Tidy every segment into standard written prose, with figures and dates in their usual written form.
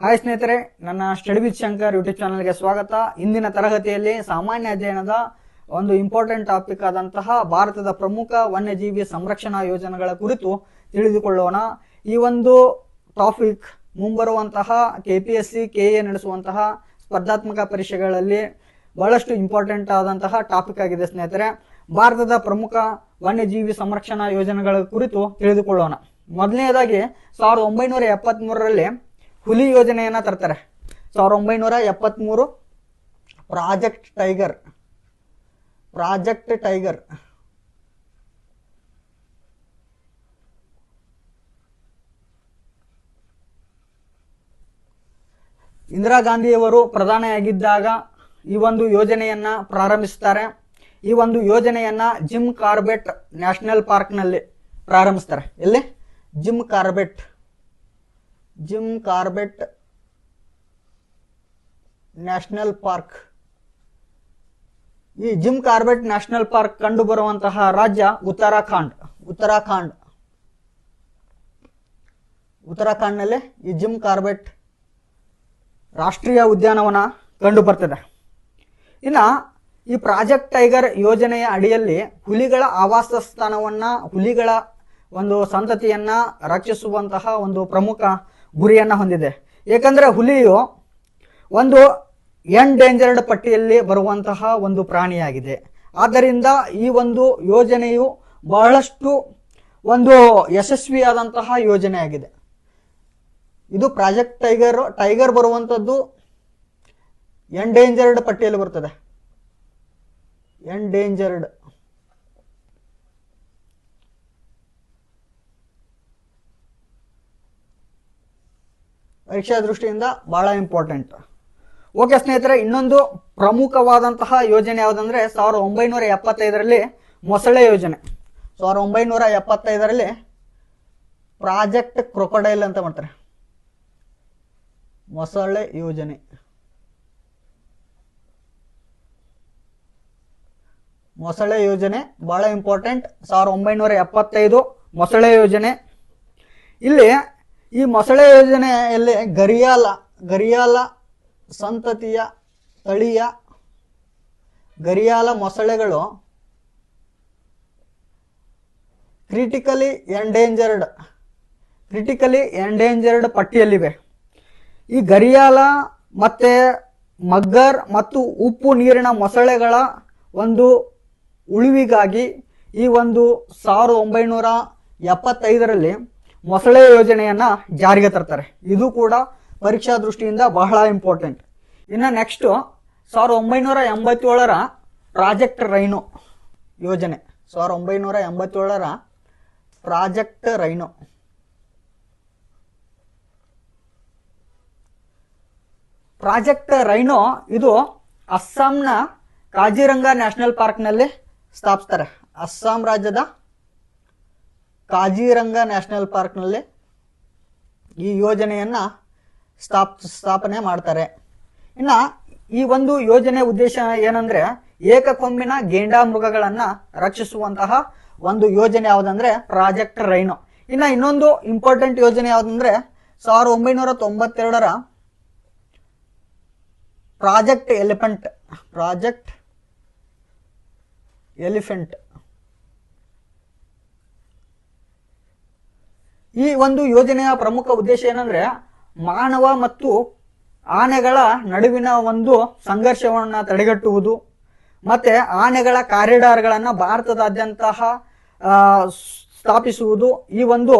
Hi ಸ್ನೇಹಿತರೆ, ನನ್ನ study with Shankar YouTube ಚಾನಲ್ಗೆ ಸ್ವಾಗತ. ಇಂದಿನ ತರಗತಿಯಲ್ಲಿ ಸಾಮಾನ್ಯ ಅಧ್ಯಯನದ ಒಂದು ಇಂಪಾರ್ಟೆಂಟ್ ಟಾಪಿಕ್ ಆದಂತಹ ಭಾರತದ ಪ್ರಮುಖ ವನ್ಯಜೀವಿ ಸಂರಕ್ಷಣಾ ಯೋಜನೆಗಳ ಕುರಿತು ತಿಳಿದುಕೊಳ್ಳೋಣ. ಈ ಒಂದು ಟಾಪಿಕ್ ಮುಂಬರುವಂತಹ KPSC KA ನಡೆಸುವಂತಹ ಸ್ಪರ್ಧಾತ್ಮಕ ಪರೀಕ್ಷೆಗಳಲ್ಲಿ ಬಹಳಷ್ಟು ಇಂಪಾರ್ಟೆಂಟ್ ಆದಂತಹ ಟಾಪಿಕ್ ಆಗಿದೆ ಸ್ನೇಹಿತರೆ. ಭಾರತದ ಪ್ರಮುಖ ವನ್ಯಜೀವಿ ಸಂರಕ್ಷಣಾ ಯೋಜನೆಗಳ ಕುರಿತು ತಿಳಿದುಕೊಳ್ಳೋಣ. ಮೊದಲನೆಯದಾಗಿ 1973ರಲ್ಲಿ ಹುಲಿ ಯೋಜನೆಯನ್ನ ತರ್ತಾರೆ. 1973 ಪ್ರಾಜೆಕ್ಟ್ ಟೈಗರ್. ಇಂದಿರಾ ಗಾಂಧಿಯವರು ಪ್ರಧಾನಿಯಾಗಿದ್ದಾಗ ಈ ಒಂದು ಯೋಜನೆಯನ್ನ ಪ್ರಾರಂಭಿಸುತ್ತಾರೆ. ಈ ಒಂದು ಯೋಜನೆಯನ್ನ ಜಿಮ್ ಕಾರ್ಬೆಟ್ ನ್ಯಾಷನಲ್ ಪಾರ್ಕ್ ನಲ್ಲಿ ಪ್ರಾರಂಭಿಸ್ತಾರೆ. ಎಲ್ಲಿ? Jim Corbett national park. ಈ ಜಿಮ್ ಕಾರ್ಬೆಟ್ ನ್ಯಾಷನಲ್ ಪಾರ್ಕ್ ಕಂಡು ಬರುವಂತಹ ರಾಜ್ಯ ಉತ್ತರಾಖಂಡ್ ನಲ್ಲಿ ಈ ಜಿಮ್ ಕಾರ್ಬೆಟ್ ರಾಷ್ಟ್ರೀಯ ಉದ್ಯಾನವನ ಕಂಡು ಬರ್ತದೆ. ಇನ್ನ ಈ ಪ್ರಾಜೆಕ್ಟ್ ಟೈಗರ್ ಯೋಜನೆಯ ಅಡಿಯಲ್ಲಿ ಹುಲಿಗಳ ಆವಾಸ ಸ್ಥಾನವನ್ನ, ಹುಲಿಗಳ ಒಂದು ಸಂತತಿಯನ್ನ ರಕ್ಷಿಸುವಂತಹ ಒಂದು ಪ್ರಮುಖ ಗುರಿಯನ್ನ ಹೊಂದಿದೆ. ಏಕೆಂದ್ರೆ ಹುಲಿಯು ಒಂದು ಎಂಡೇಂಜರ್ಡ್ ಪಟ್ಟಿಯಲ್ಲಿ ಬರುವಂತಹ ಒಂದು ಪ್ರಾಣಿಯಾಗಿದೆ. ಆದ್ದರಿಂದ ಈ ಒಂದು ಯೋಜನೆಯು ಬಹಳಷ್ಟು ಒಂದು ಯಶಸ್ವಿಯಾದಂತಹ ಯೋಜನೆಯಾಗಿದೆ. ಇದು ಪ್ರಾಜೆಕ್ಟ್ ಟೈಗರ್ ಬರುವಂತದ್ದು ಎಂಡೇಂಜರ್ಡ್ ಪಟ್ಟಿಯಲ್ಲಿ ಬರ್ತದೆ. ಎಂಡೇಂಜರ್ಡ್ ಪರೀಕ್ಷಾ ದೃಷ್ಟಿಯಿಂದ ಬಹಳ ಇಂಪಾರ್ಟೆಂಟ್. ಓಕೆ ಸ್ನೇಹಿತರೆ, ಇನ್ನೊಂದು ಪ್ರಮುಖವಾದಂತಹ ಯೋಜನೆ ಯಾವುದಂದ್ರೆ 1975ರಲ್ಲಿ ಮೊಸಳೆ ಯೋಜನೆ. 1975ರಲ್ಲಿ ಪ್ರಾಜೆಕ್ಟ್ ಕ್ರೊಕೊಡೈಲ್ ಅಂತ ಮಾಡ್ತಾರೆ. ಮೊಸಳೆ ಯೋಜನೆ ಬಹಳ ಇಂಪಾರ್ಟೆಂಟ್. 1975 ಮೊಸಳೆ ಯೋಜನೆ. ಇಲ್ಲಿ ಈ ಮೊಸಳೆ ಯೋಜನೆಯಲ್ಲಿ ಗರಿಯಾಲ ಸಂತತಿಯ ತಳಿಯ ಗರಿಯಾಲ ಮೊಸಳೆಗಳು ಕ್ರಿಟಿಕಲಿ ಎಂಡೇಂಜರ್ಡ್ ಪಟ್ಟಿಯಲ್ಲಿವೆ. ಈ ಗರಿಯಾಲ ಮತ್ತೆ ಮಗ್ಗರ್ ಮತ್ತು ಉಪ್ಪು ನೀರಿನ ಮೊಸಳೆಗಳ ಒಂದು ಉಳಿವಿಗಾಗಿ ಈ ಒಂದು 1975ರಲ್ಲಿ ಮೊಸಳೆ ಯೋಜನೆಯನ್ನ ಜಾರಿಗೆ ತರ್ತಾರೆ. ಇದು ಕೂಡ ಪರೀಕ್ಷಾ ದೃಷ್ಟಿಯಿಂದ ಬಹಳ ಇಂಪಾರ್ಟೆಂಟ್. ಇನ್ನು ನೆಕ್ಸ್ಟ್ 1987ರ ಪ್ರಾಜೆಕ್ಟ್ ರೈನೋ ಯೋಜನೆ. 1987ರ ಪ್ರಾಜೆಕ್ಟ್ ರೈನೋ ಇದು ಅಸ್ಸಾಂನ ಕಾಜಿರಂಗ ನ್ಯಾಷನಲ್ ಪಾರ್ಕ್ ನಲ್ಲಿ ಸ್ಥಾಪಿಸ್ತಾರೆ. ಅಸ್ಸಾಂ ರಾಜ್ಯದ ಕಾಜಿರಂಗ ನ್ಯಾಷನಲ್ ಪಾರ್ಕ್ ನಲ್ಲಿ ಈ ಯೋಜನೆಯನ್ನ ಸ್ಥಾಪನೆ ಮಾಡ್ತಾರೆ. ಇನ್ನ ಈ ಒಂದು ಯೋಜನೆ ಉದ್ದೇಶ ಏನಂದ್ರೆ ಏಕಕೊಂಬಿನ ಗೇಂಡಾಮೃಗಗಳನ್ನ ರಕ್ಷಿಸುವಂತಹ ಒಂದು ಯೋಜನೆ ಯಾವುದಂದ್ರೆ ಪ್ರಾಜೆಕ್ಟ್ ರೈನೋ. ಇನ್ನ ಇನ್ನೊಂದು ಇಂಪಾರ್ಟೆಂಟ್ ಯೋಜನೆ ಯಾವುದಂದ್ರೆ 1992ರ ಪ್ರಾಜೆಕ್ಟ್ ಎಲಿಫೆಂಟ್. ಈ ಒಂದು ಯೋಜನೆಯ ಪ್ರಮುಖ ಉದ್ದೇಶ ಏನಂದ್ರೆ ಮಾನವ ಮತ್ತು ಆನೆಗಳ ನಡುವಿನ ಒಂದು ಸಂಘರ್ಷವನ್ನ ತಡೆಗಟ್ಟುವುದು ಮತ್ತೆ ಆನೆಗಳ ಕಾರಿಡಾರ್ಗಳನ್ನ ಭಾರತದಾದ್ಯಂತ ಸ್ಥಾಪಿಸುವುದು ಈ ಒಂದು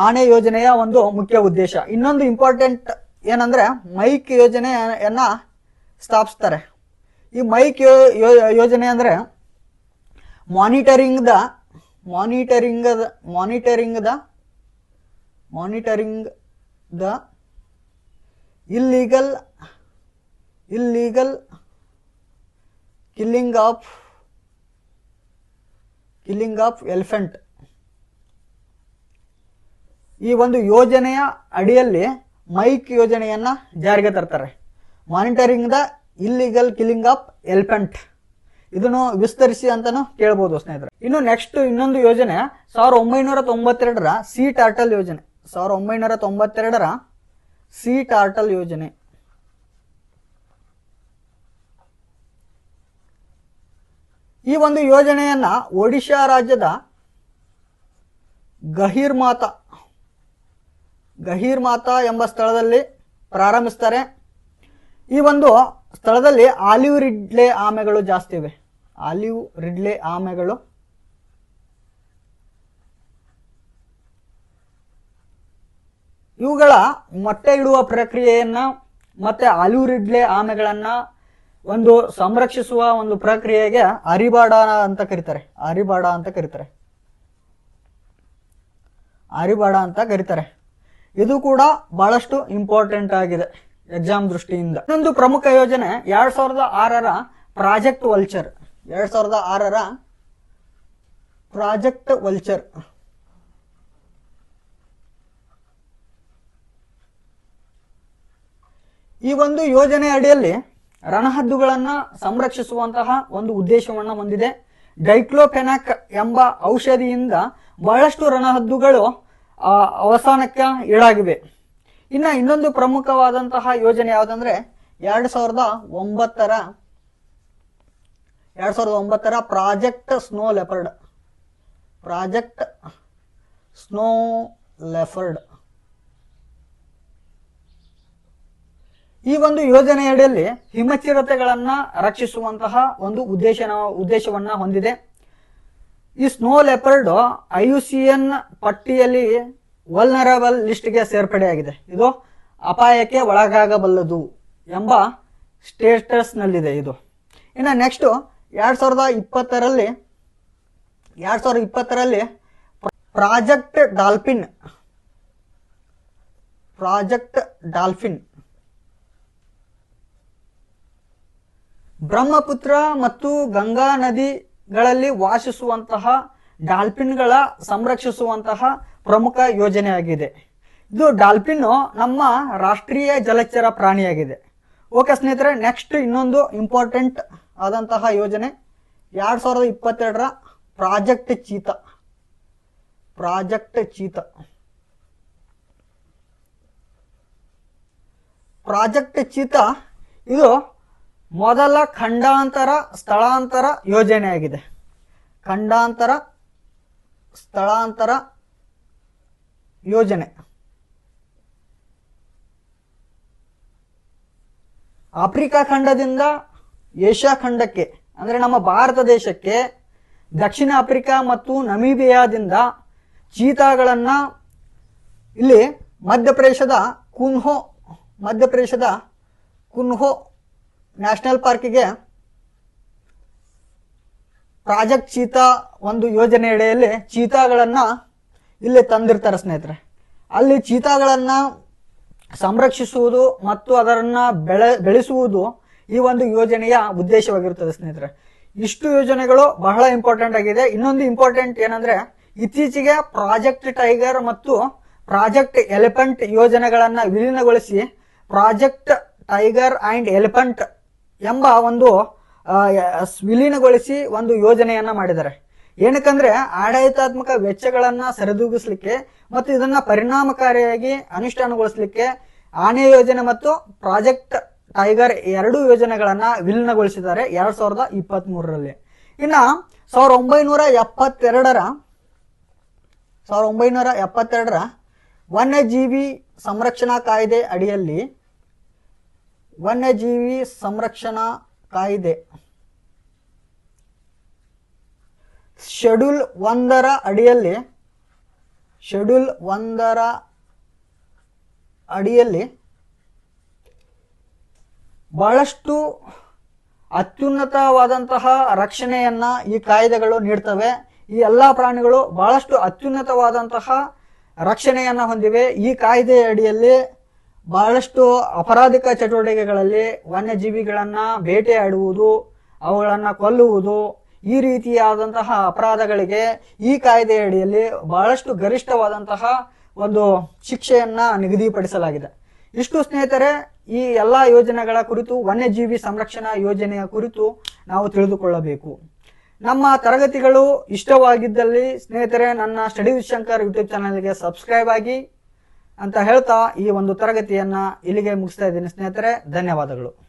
ಆನೆ ಯೋಜನೆಯ ಒಂದು ಮುಖ್ಯ ಉದ್ದೇಶ. ಇನ್ನೊಂದು ಇಂಪಾರ್ಟೆಂಟ್ ಏನಂದ್ರೆ ಮೈಕ್ ಯೋಜನೆಯನ್ನ ಸ್ಥಾಪಿಸ್ತಾರೆ. ಈ ಮೈಕ್ ಯೋಜನೆ ಅಂದ್ರೆ monitoring the illegal killing of elephant. ಈ ಒಂದು ಯೋಜನೆಯ ಅಡಿಯಲ್ಲಿ ಮೈಕ್ ಯೋಜನೆಯನ್ನ ಜಾರಿಗೆ ತರ್ತಾರೆ. Monitoring the illegal killing of elephant. ಇದನ್ನು ವಿಸ್ತರಿಸಿ ಅಂತಾನು ಕೇಳಬಹುದು ಸ್ನೇಹಿತರೆ. ಇನ್ನು ನೆಕ್ಸ್ಟ್ ಇನ್ನೊಂದು ಯೋಜನೆ 1992ರ ಸೀ ಟರ್ಟಲ್ ಯೋಜನೆ. 1992ರ ಸೀ ಟಾರ್ಟಲ್ ಯೋಜನೆ. ಈ ಒಂದು ಯೋಜನೆಯನ್ನ ಒಡಿಶಾ ರಾಜ್ಯದ ಗಹೀರ್ಮಾತಾ ಎಂಬ ಸ್ಥಳದಲ್ಲಿ ಪ್ರಾರಂಭಿಸ್ತಾರೆ. ಈ ಒಂದು ಸ್ಥಳದಲ್ಲಿ ಆಲಿವ್ ರಿಡ್ಲೆ ಆಮೆಗಳು ಜಾಸ್ತಿ ಇವೆ. ಆಲಿವ್ ರಿಡ್ಲೆ ಆಮೆಗಳು ಇವುಗಳ ಮೊಟ್ಟೆ ಇಡುವ ಪ್ರಕ್ರಿಯೆಯನ್ನ ಮತ್ತೆ ಆಲಿವ್ ರಿಡ್ಲೆ ಆಮೆಗಳನ್ನ ಒಂದು ಸಂರಕ್ಷಿಸುವ ಒಂದು ಪ್ರಕ್ರಿಯೆಗೆ ಅರಿಬಾಡ ಅಂತ ಕರೀತಾರೆ. ಇದು ಕೂಡ ಬಹಳಷ್ಟು ಇಂಪಾರ್ಟೆಂಟ್ ಆಗಿದೆ ಎಕ್ಸಾಮ್ ದೃಷ್ಟಿಯಿಂದ. ಇನ್ನೊಂದು ಪ್ರಮುಖ ಯೋಜನೆ 2006ರ ಪ್ರಾಜೆಕ್ಟ್ ವಲ್ಚರ್. 2006ರ ಪ್ರಾಜೆಕ್ಟ್ ವಲ್ಚರ್. ಈ ಒಂದು ಯೋಜನೆ ಅಡಿಯಲ್ಲಿ ರಣಹದ್ದುಗಳನ್ನ ಸಂರಕ್ಷಿಸುವಂತಹ ಒಂದು ಉದ್ದೇಶವನ್ನ ಹೊಂದಿದೆ. ಡೈಕ್ಲೋಫೆನಾಕ್ ಎಂಬ ಔಷಧಿಯಿಂದ ಬಹಳಷ್ಟು ರಣಹದ್ದುಗಳು ಅವಸಾನಕ್ಕೆ ಈಡಾಗಿವೆ. ಇನ್ನೊಂದು ಪ್ರಮುಖವಾದಂತಹ ಯೋಜನೆ ಯಾವುದಂದ್ರೆ 2009ರ ಪ್ರಾಜೆಕ್ಟ್ ಸ್ನೋ ಲೆಪರ್ಡ್. ಈ ಒಂದು ಯೋಜನೆಯಡಿಯಲ್ಲಿ ಹಿಮಚಿರತೆಗಳನ್ನ ರಕ್ಷಿಸುವಂತಹ ಒಂದು ಉದ್ದೇಶವನ್ನ ಹೊಂದಿದೆ. ಈ ಸ್ನೋ ಲೆಪರ್ಡ್ IUCN ಪಟ್ಟಿಯಲ್ಲಿ ವಲ್ನರಬಲ್ ಲಿಸ್ಟ್ಗೆ ಸೇರ್ಪಡೆಯಾಗಿದೆ. ಇದು ಅಪಾಯಕ್ಕೆ ಒಳಗಾಗಬಲ್ಲದು ಎಂಬ ಸ್ಟೇಟಸ್ ನಲ್ಲಿದೆ ಇದು. ಇನ್ನು ನೆಕ್ಸ್ಟ್ 2020ರಲ್ಲಿ ಪ್ರಾಜೆಕ್ಟ್ ಡಾಲ್ಫಿನ್ ಬ್ರಹ್ಮಪುತ್ರ ಮತ್ತು ಗಂಗಾ ನದಿಗಳಲ್ಲಿ ವಾಸಿಸುವಂತಹ ಡಾಲ್ಫಿನ್ಗಳ ಸಂರಕ್ಷಿಸುವಂತಹ ಪ್ರಮುಖ ಯೋಜನೆಯಾಗಿದೆ. ಇದು ಡಾಲ್ಫಿನ್ ನಮ್ಮ ರಾಷ್ಟ್ರೀಯ ಜಲಚರ ಪ್ರಾಣಿಯಾಗಿದೆ. ಓಕೆ ಸ್ನೇಹಿತರೆ, ನೆಕ್ಸ್ಟ್ ಇನ್ನೊಂದು ಇಂಪಾರ್ಟೆಂಟ್ ಆದಂತಹ ಯೋಜನೆ 2022ರ ಪ್ರಾಜೆಕ್ಟ್ ಚೀತಾ ಇದು ಮೊದಲ ಖಂಡಾಂತರ ಸ್ಥಳಾಂತರ ಯೋಜನೆಯಾಗಿದೆ. ಯೋಜನೆ ಆಫ್ರಿಕಾ ಖಂಡದಿಂದ ಏಷ್ಯಾ ಖಂಡಕ್ಕೆ ಅಂದ್ರೆ ನಮ್ಮ ಭಾರತ ದೇಶಕ್ಕೆ ದಕ್ಷಿಣ ಆಫ್ರಿಕಾ ಮತ್ತು ನಮೀಬಿಯಾದಿಂದ ಚೀತಾಗಳನ್ನ ಇಲ್ಲಿ ಮಧ್ಯಪ್ರದೇಶದ ಕುನ್ಹೋ ನ್ಯಾಷನಲ್ ಪಾರ್ಕಿಗೆ ಪ್ರಾಜೆಕ್ಟ್ ಚೀತಾ ಒಂದು ಯೋಜನೆ ಅಡಿಯಲ್ಲಿ ಚೀತಾಗಳನ್ನ ಇಲ್ಲಿ ತಂದಿರ್ತಾರೆ ಸ್ನೇಹಿತರೆ. ಅಲ್ಲಿ ಚೀತಾಗಳನ್ನ ಸಂರಕ್ಷಿಸುವುದು ಮತ್ತು ಅದರನ್ನ ಬೆಳೆಸುವುದು ಈ ಒಂದು ಯೋಜನೆಯ ಉದ್ದೇಶವಾಗಿರುತ್ತದೆ ಸ್ನೇಹಿತರೆ. ಇಷ್ಟು ಯೋಜನೆಗಳು ಬಹಳ ಇಂಪಾರ್ಟೆಂಟ್ ಆಗಿದೆ. ಇನ್ನೊಂದು ಇಂಪಾರ್ಟೆಂಟ್ ಏನಂದ್ರೆ, ಇತ್ತೀಚೆಗೆ ಪ್ರಾಜೆಕ್ಟ್ ಟೈಗರ್ ಮತ್ತು ಪ್ರಾಜೆಕ್ಟ್ ಎಲಿಫೆಂಟ್ ಯೋಜನೆಗಳನ್ನ ವಿಲೀನಗೊಳಿಸಿ ಪ್ರಾಜೆಕ್ಟ್ ಟೈಗರ್ ಅಂಡ್ ಎಲಿಫೆಂಟ್ ಎಂಬ ಒಂದು ವಿಲೀನಗೊಳಿಸಿ ಒಂದು ಯೋಜನೆಯನ್ನ ಮಾಡಿದ್ದಾರೆ. ಏನಕ್ಕಂದ್ರೆ ಆಡಳಿತಾತ್ಮಕ ವೆಚ್ಚಗಳನ್ನ ಸರಿದೂಗಿಸ್ಲಿಕ್ಕೆ ಮತ್ತು ಇದನ್ನ ಪರಿಣಾಮಕಾರಿಯಾಗಿ ಅನುಷ್ಠಾನಗೊಳಿಸಲಿಕ್ಕೆ ಆನೆ ಯೋಜನೆ ಮತ್ತು ಪ್ರಾಜೆಕ್ಟ್ ಟೈಗರ್ ಎರಡೂ ಯೋಜನೆಗಳನ್ನ ವಿಲೀನಗೊಳಿಸಿದ್ದಾರೆ 2023ರಲ್ಲಿ. ಇನ್ನ 1972ರ ವನ್ಯಜೀವಿ ಸಂರಕ್ಷಣಾ ಕಾಯ್ದೆ ಅಡಿಯಲ್ಲಿ ಶೆಡ್ಯೂಲ್ 1ರ ಅಡಿಯಲ್ಲಿ ಬಹಳಷ್ಟು ಅತ್ಯುನ್ನತವಾದಂತಹ ರಕ್ಷಣೆಯನ್ನ ಈ ಕಾಯ್ದೆಗಳು ನೀಡ್ತವೆ. ಈ ಎಲ್ಲಾ ಪ್ರಾಣಿಗಳು ಬಹಳಷ್ಟು ಅತ್ಯುನ್ನತವಾದಂತಹ ರಕ್ಷಣೆಯನ್ನ ಹೊಂದಿವೆ. ಈ ಕಾಯ್ದೆ ಅಡಿಯಲ್ಲಿ ಬಹಳಷ್ಟು ಅಪರಾಧಿಕ ಚಟುವಟಿಕೆಗಳಲ್ಲಿ ವನ್ಯಜೀವಿಗಳನ್ನ ಬೇಟೆಯಾಡುವುದು, ಅವುಗಳನ್ನ ಕೊಲ್ಲುವುದು, ಈ ರೀತಿಯಾದಂತಹ ಅಪರಾಧಗಳಿಗೆ ಈ ಕಾಯ್ದೆ ಅಡಿಯಲ್ಲಿ ಬಹಳಷ್ಟು ಗರಿಷ್ಠವಾದಂತಹ ಒಂದು ಶಿಕ್ಷೆಯನ್ನ ನಿಗದಿಪಡಿಸಲಾಗಿದೆ. ಇಷ್ಟು ಸ್ನೇಹಿತರೆ, ಈ ಎಲ್ಲಾ ಯೋಜನೆಗಳ ಕುರಿತು, ವನ್ಯಜೀವಿ ಸಂರಕ್ಷಣಾ ಯೋಜನೆಯ ಕುರಿತು ನಾವು ತಿಳಿದುಕೊಳ್ಳಬೇಕು. ನಮ್ಮ ತರಗತಿಗಳು ಇಷ್ಟವಾಗಿದ್ದಲ್ಲಿ ಸ್ನೇಹಿತರೆ ನನ್ನ ಸ್ಟಡಿ ವಿತ್ ಶಂಕರ್ ಯೂಟ್ಯೂಬ್ ಚಾನಲ್ಗೆ ಸಬ್ಸ್ಕ್ರೈಬ್ ಆಗಿ, ಅಂತ ಹೇಳ್ತಾ ಈ ಒಂದು ತರಗತಿಯನ್ನ ಇಲ್ಲಿಗೆ ಮುಗಿಸ್ತಾ ಇದ್ದೀನಿ ಸ್ನೇಹಿತರೆ. ಧನ್ಯವಾದಗಳು.